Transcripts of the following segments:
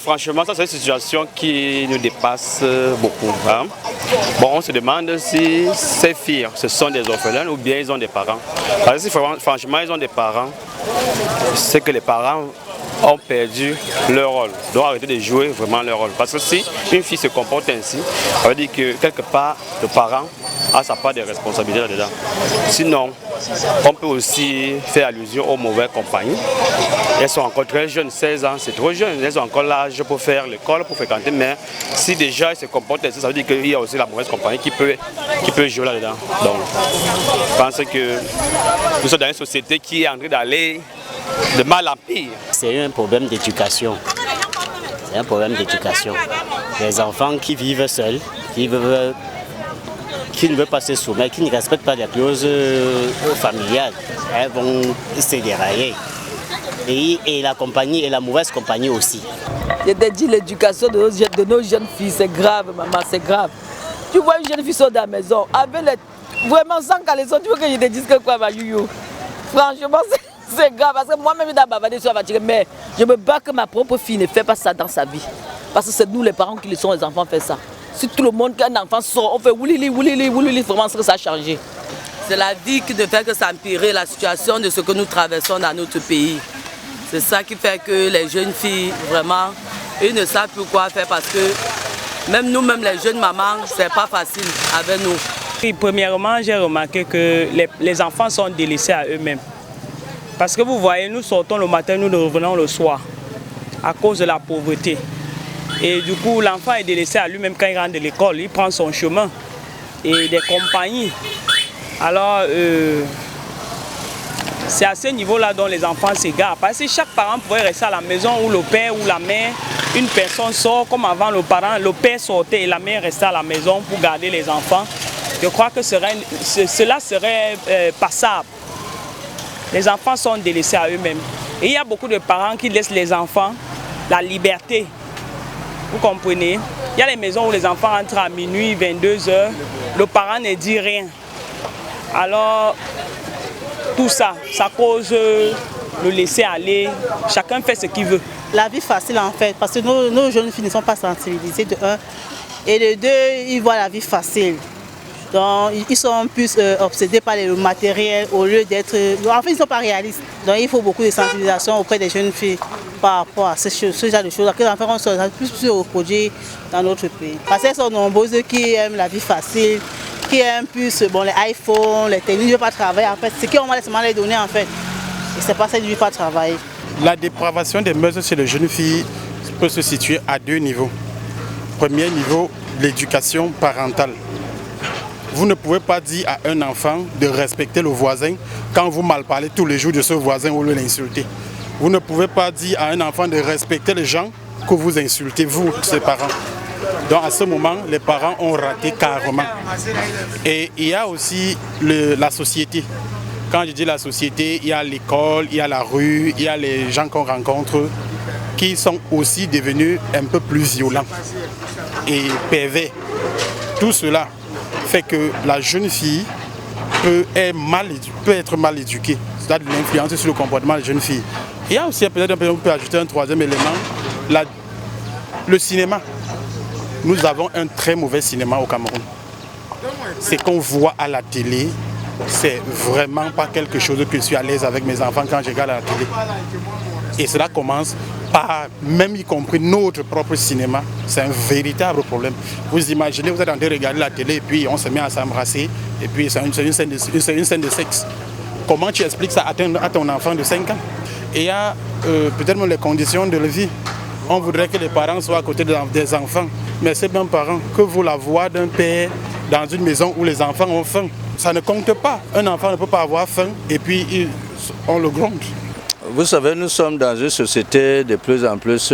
franchement, ça c'est une situation qui nous dépasse beaucoup. Hein. Bon, on se demande si ces filles, ce sont des orphelins ou bien ils ont des parents. Parce que si franchement ils ont des parents, c'est que les parents ont perdu leur rôle, doivent arrêter de jouer vraiment leur rôle. Parce que si une fille se comporte ainsi, ça veut dire que quelque part le parent a sa part de responsabilité là-dedans. Sinon, on peut aussi faire allusion aux mauvaises compagnies. Elles sont encore très jeunes, 16 ans, c'est trop jeune. Elles ont encore l'âge pour faire l'école, pour fréquenter. Mais si déjà elles se comportent ainsi, ça veut dire qu'il y a aussi la mauvaise compagnie qui peut jouer là-dedans. Donc, je pense que nous sommes dans une société qui est en train d'aller de mal en pire. C'est un problème d'éducation. C'est un problème d'éducation. Les enfants qui vivent seuls, qui ne veulent pas se soumettre, qui ne respectent pas les clauses familiales, elles vont se dérailler. Et la compagnie, et la mauvaise compagnie aussi. Je te dis, l'éducation de nos jeunes filles, c'est grave, maman, c'est grave. Tu vois une jeune fille sortir de la maison, avec vraiment sans caleçon, tu veux que je te dise que quoi, ma youyou? Franchement, c'est grave, parce que moi-même, dans ma sur la voiture, mais je me bats que ma propre fille ne fait pas ça dans sa vie. Parce que c'est nous les parents qui laissons les enfants faire ça. Si tout le monde, qu'un enfant sort, on fait woulili, woulili, woulili, vraiment ce que ça a changé. C'est la vie qui ne fait que s'empirer la situation de ce que nous traversons dans notre pays. C'est ça qui fait que les jeunes filles, vraiment, ils ne savent plus quoi faire parce que même nous-mêmes, les jeunes mamans, c'est pas facile avec nous. Et premièrement, j'ai remarqué que les enfants sont délaissés à eux-mêmes. Parce que vous voyez, nous sortons le matin, nous revenons le soir à cause de la pauvreté. Et du coup, l'enfant est délaissé à lui-même quand il rentre de l'école, il prend son chemin et des compagnies. Alors, c'est à ce niveau-là dont les enfants s'égarent. Parce que chaque parent pourrait rester à la maison où le père ou la mère, une personne sort, comme avant le père sortait et la mère restait à la maison pour garder les enfants. Je crois que cela serait passable. Les enfants sont délaissés à eux-mêmes. Et il y a beaucoup de parents qui laissent les enfants la liberté. Vous comprenez? Il y a les maisons où les enfants entrent à minuit, 22 h, le parent ne dit rien. Alors, tout ça, ça cause le laisser aller. Chacun fait ce qu'il veut. La vie facile en fait, parce que nos jeunes filles ne sont pas sensibilisées de un. Et de deux, ils voient la vie facile. Donc, ils sont plus obsédés par le matériel au lieu d'être... En fait, ils ne sont pas réalistes. Donc, il faut beaucoup de sensibilisation auprès des jeunes filles par rapport à ce genre de choses. Que les enfants sont plus se reproduire dans notre pays. Parce qu'elles sont nombreuses qui aiment la vie facile, qui aiment plus les iPhones, les techniques, ne veulent pas travailler. En fait, c'est qu'on va seulement les donner en fait. Et c'est pas ça, ils ne veulent pas travailler. La dépravation des mœurs chez les jeunes filles peut se situer à deux niveaux. Premier niveau, l'éducation parentale. Vous ne pouvez pas dire à un enfant de respecter le voisin quand vous malparlez tous les jours de ce voisin ou l'insultez. Vous ne pouvez pas dire à un enfant de respecter les gens que vous insultez, vous, ses parents. Donc à ce moment, les parents ont raté carrément. Et il y a aussi la société. Quand je dis la société, il y a l'école, il y a la rue, il y a les gens qu'on rencontre qui sont aussi devenus un peu plus violents et pervers. Tout cela fait que la jeune fille peut être mal éduquée, c'est-à-dire l'influence sur le comportement de la jeune fille. Il y a aussi peut-être on peut ajouter un troisième élément, le cinéma. Nous avons un très mauvais cinéma au Cameroun. Ce qu'on voit à la télé, c'est vraiment pas quelque chose que je suis à l'aise avec mes enfants quand je regarde à la télé. Et cela commence par, même y compris notre propre cinéma, c'est un véritable problème. Vous imaginez, vous êtes en train de regarder la télé et puis on se met à s'embrasser et puis c'est une scène de sexe. Comment tu expliques ça à ton enfant de 5 ans? Et il y a peut-être même les conditions de la vie. On voudrait que les parents soient à côté des enfants, mais ces mêmes parents, que vous la voix d'un père dans une maison où les enfants ont faim, ça ne compte pas. Un enfant ne peut pas avoir faim et puis on le gronde. Vous savez, nous sommes dans une société de plus en plus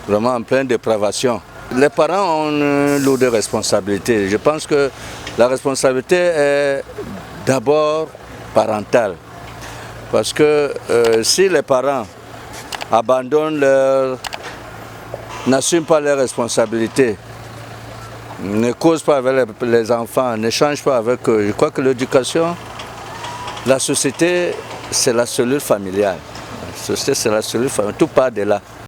vraiment en pleine dépravation. Les parents ont une lourde responsabilité. Je pense que la responsabilité est d'abord parentale. Parce que si les parents n'assument pas leurs responsabilités, ne causent pas avec les enfants, ne changent pas avec eux, je crois que l'éducation, la société, c'est la cellule familiale. La société, c'est la cellule familiale. Tout part de là.